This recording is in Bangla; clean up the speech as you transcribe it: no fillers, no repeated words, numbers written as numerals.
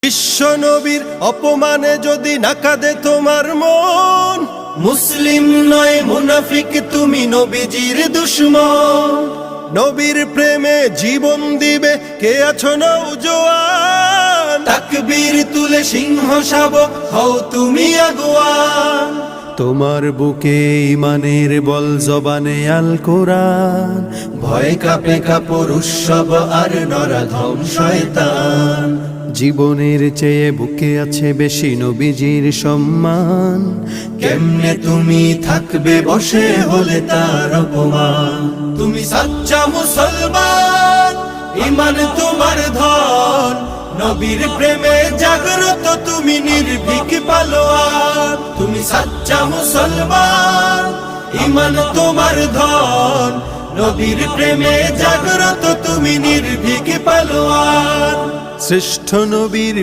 বিশ্ব নবীর অপমানে যদি না কাঁদে তোমার মন, মুসলিম নয় মুনাফিক তুমি নবীজির দুশমন। নবীর প্রেমে জীবন দিবে কে আছো নওজোয়ান, তাকবীর তুলে সিংহ শাবক হও তুমি আগুয়ান। তোমার বুকে ইমানের বল জবানে আল কোরআন, ভয় কাঁপে কাপড় উৎসব আর নরাধম শয়তান। জীবনের চেয়ে বুকে আছে বেশি নবীজির সম্মান, কেমনে তুমি থাকবে বসে হলে তার অপমান। তুমি সাচ্চা মুসলমান, ইমান তোমার ধন, নবীর প্রেমে জাগ্রত তুমি নির্ভীক পালোয়ান। তুমি সাচ্চা মুসলমান, ইমান তোমার ধন, নবীর প্রেমে জাগ্রত তুমি নির্ভীক পালোয়ান। শ্রেষ্ঠ নবীর